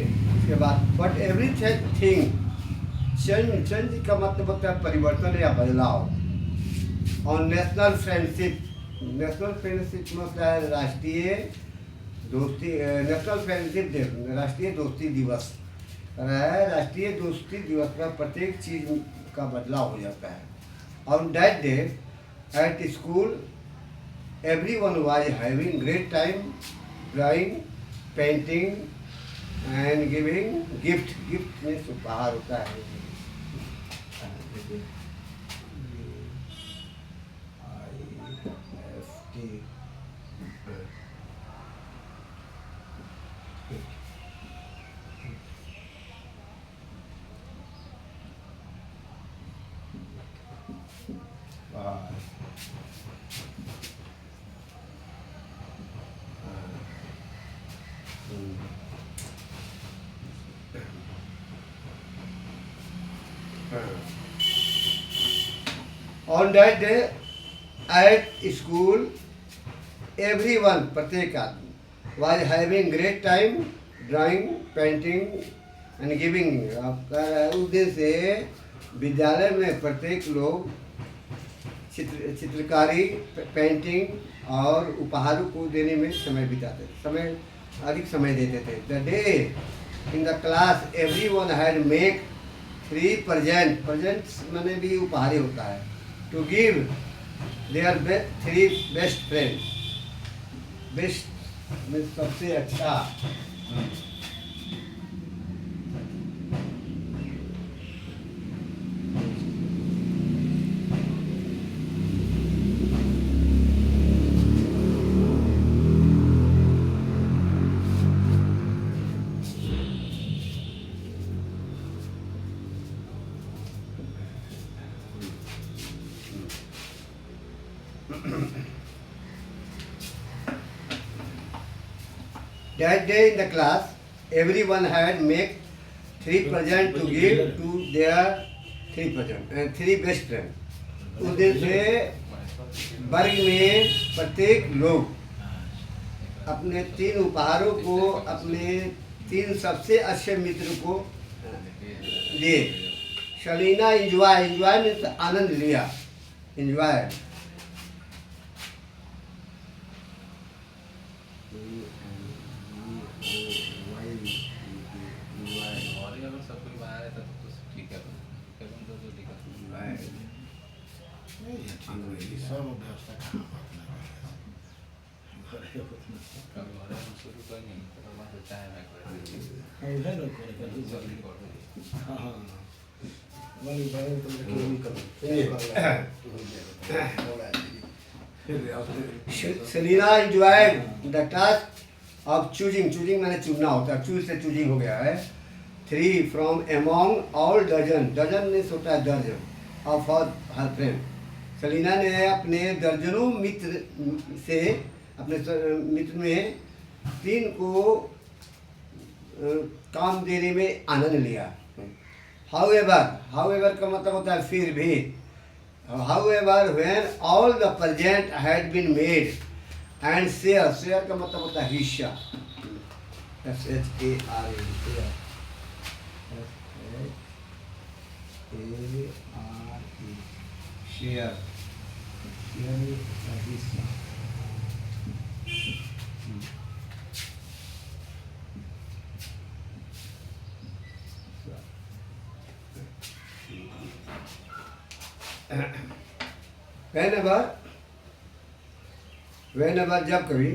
उसके बाद but every thing change, change का मतलब होता है परिवर्तन या बदलाव। और नेशनल फ्रेंडशिप मतलब है राष्ट्रीय दोस्ती, नेशनल फ्रेंडशिप डे, राष्ट्रीय दोस्ती दिवस है। राष्ट्रीय दोस्ती दिवस पर प्रत्येक चीज का बदलाव हो जाता है। On that day at school everyone was having great time drawing, painting and giving gift. Gift means उपहार होता है। IFT On that day at school everyone, प्रत्येक आदमी was having great time drawing, painting and giving. उस दिन से विद्यालय में प्रत्येक लोग चित्रकारी, पेंटिंग और उपहारों को देने में समय बिताते थे, समय अधिक समय देते थे। The day in the class every one had make 3 presents मैंने भी उपहार ही होता है, to give their 3 best friend. Best में सबसे अच्छा। That day in the class, everyone had make 3 present to give to their 3 best friend. उस दिन से वर्ग में प्रत्येक लोग अपने 3 उपहारों को अपने 3 सबसे अच्छे मित्र को दिए। शलीना एंजॉय मीन्स आनंद लिया, enjoy. Selena enjoyed the task of choosing मैंने चुनना होता है, चूज से चूजिंग हो गया है। 3 from among all dozen ने होता है दर्जन of her friend। सलीना ने अपने दर्जनों मित्र से, अपने मित्र में 3 को काम देने में आनंद लिया। However का मतलब होता है फिर भी। However, when all the present had been made and share का मतलब होता है हिस्सा, SHARE, share, हिस्सा। Whenever जब कभी,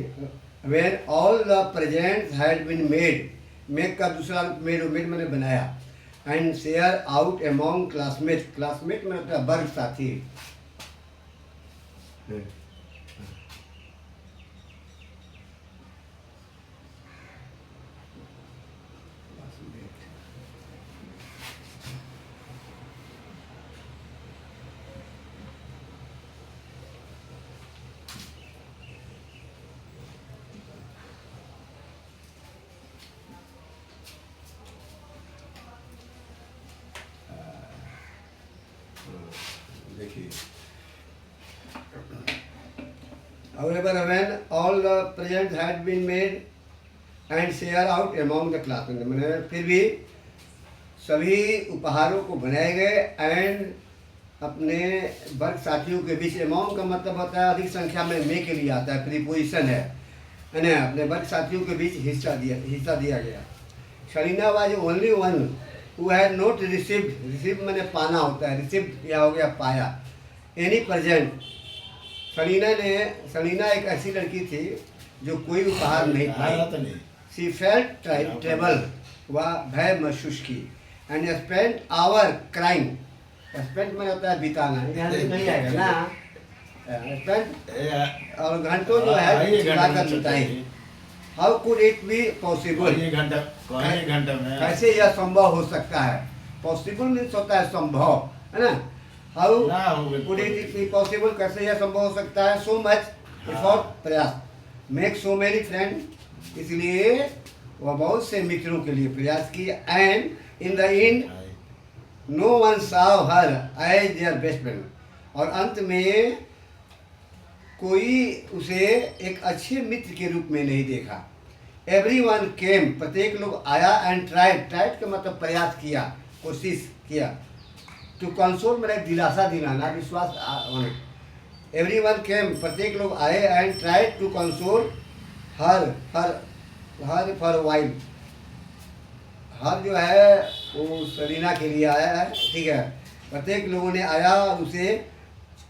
when all the presents had been made, make का दूसरा made मैंने बनाया, and share out among classmates मतलब वर्ग साथी। However, when all the presents had been made and share out among the class. मैंने फिर भी सभी उपहारों को बनाए गए एंड अपने वर्ग साथियों के बीच, अमॉन्ग का मतलब होता है अधिक संख्या में, मे के लिए आता है, प्रीपोजिशन है ना, अपने वर्ग साथियों के बीच हिस्सा दिया गया। Sharina was only one who had not received, receive मैंने पाना होता है, रिसीव्ड यह हो गया पाया, एनी प्रेजेंट। सलीना एक ऐसी लड़की थी जो कोई उपहार नहीं पाई। सी फेल्ट ट्रेबल, वह भय महसूस की। And spend our crime, spend में होता है बिताना, यहाँ नहीं आएगा ना, स्पेंड और घंटों जो है चिल्लाकर बिताई। How could it be possible, घंटा में कैसे यह संभव हो सकता है। पॉसिबल मीन्स होता है संभव, है ना। How could it be possible, कैसे यह संभव हो सकता है। सो मच एफर्ट, प्रयास। मेक सो मेनी फ्रेंड, इसलिए वह बहुत से मित्रों के लिए प्रयास किया। And in the end no one saw her as their best friend, और अंत में कोई उसे एक अच्छे मित्र के रूप में नहीं देखा। एवरीवन केम, प्रत्येक लोग आया। एंड ट्राइड, ट्राइड का मतलब प्रयास किया, कोशिश किया। टू कंसोल मेरा दिलासा दिलाना, विश्वास होना। एवरीवन केम, प्रत्येक लोग आए। And tried to console her for while, हर जो है वो सलीना के लिए आया है, ठीक है। प्रत्येक लोगों ने आया और उसे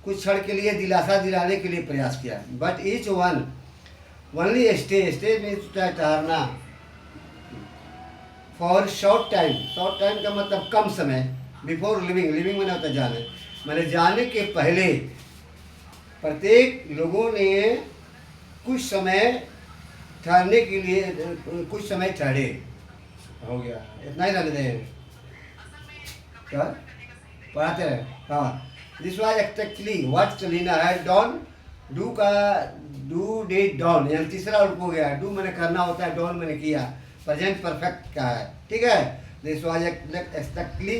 कुछ क्षण के लिए दिलासा दिलाने के लिए प्रयास किया। But each one only stay में ठहरना। फॉर शॉर्ट टाइम का मतलब कम समय। बिफोर लिविंग मैंने होता जाने, मैंने जाने के पहले प्रत्येक लोगों ने कुछ समय ठहरने के लिए, कुछ समय ठहरे। हो गया, इतना ही रहने दें, क्या पढ़ाते रहे। हाँ, this was exactly what Selina had done. Do का डू डिड डन, यानी तीसरा रूप हो गया। डू मैंने करना होता है, डन मैंने किया, प्रेजेंट परफेक्ट का है, ठीक है। This was exactly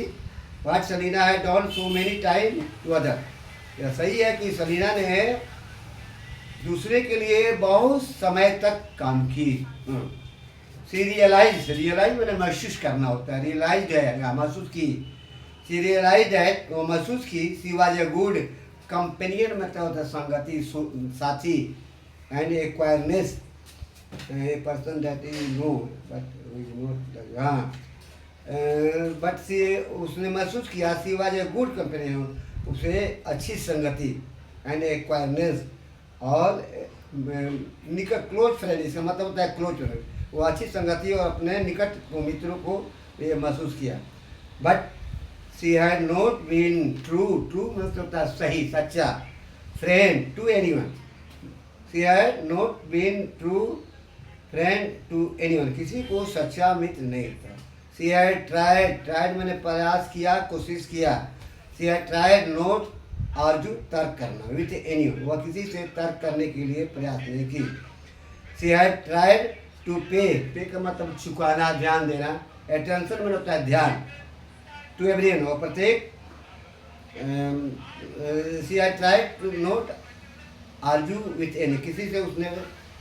what Selina had done so many time to other. यह सही है कि सलीना ने दूसरे के लिए बहुत समय तक काम की। सी रियलाइज मैंने महसूस करना होता है, रियलाइज है महसूस की। सी रियलाइज है वो महसूस की। She was a good companion, मतलब होता है संगति, साथी। And acquaintance, a person that is known but, हाँ, बट सी, उसने महसूस किया। She was a good companion, उसे अच्छी संगति। एंड एक्वायरनेस, और निकट, क्लोज फ्रेंड, इसका मतलब होता है क्लोज फ्रेंड, वो अच्छी संगति और अपने निकट मित्रों को ये महसूस किया। But she had not been true मतलब होता है सही, सच्चा, friend to anyone. She had not been true friend to anyone, किसी को सच्चा मित्र नहीं था। सी हैड ट्राइड मैंने प्रयास किया, कोशिश किया। सी हैड ट्राइड नॉट आर्जू, तर्क करना, विथ एनीवन, वह किसी से तर्क करने के लिए प्रयास नहीं की। सी हैड ट्राइड टू पे का मतलब चुकाना, ध्यान देना। अटेंशन में होता है ध्यान। टू एवरीवन, और प्रत्येक। She had tried to not argue with any, किसी से उसने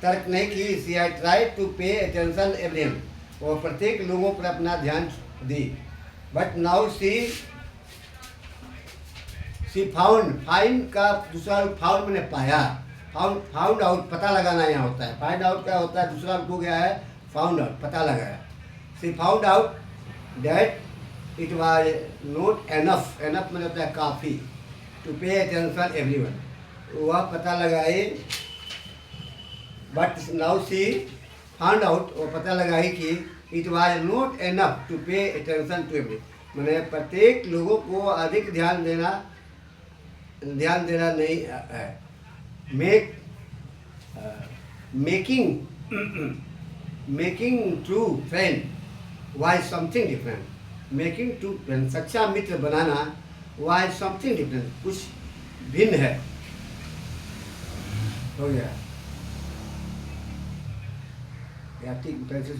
तर्क नहीं की। She had tried to pay attention everyone, और प्रत्येक लोगों पर अपना ध्यान दी। बट नाउ सी फाउंड का दूसरा फाउंड मैंने पाया। फाउंड आउट, पता लगाना यहाँ होता है। फाइंड आउट क्या होता है, दूसरा हो गया है फाउंड आउट, पता लगाया। She found out that it was not enough में होता है काफ़ी, टू पे अटेंशन एवरीवन, वह पता लगाए। But now she found out, वो पता लगाई कि it was not enough to pay attention to every, मैंने प्रत्येक लोगों को अधिक ध्यान देना नहीं है। Making true friend was something different. Making true friend, सच्चा मित्र बनाना, वाज समथिंग डिफरेंट, कुछ भिन्न है। हो गया, या ठीक तरह से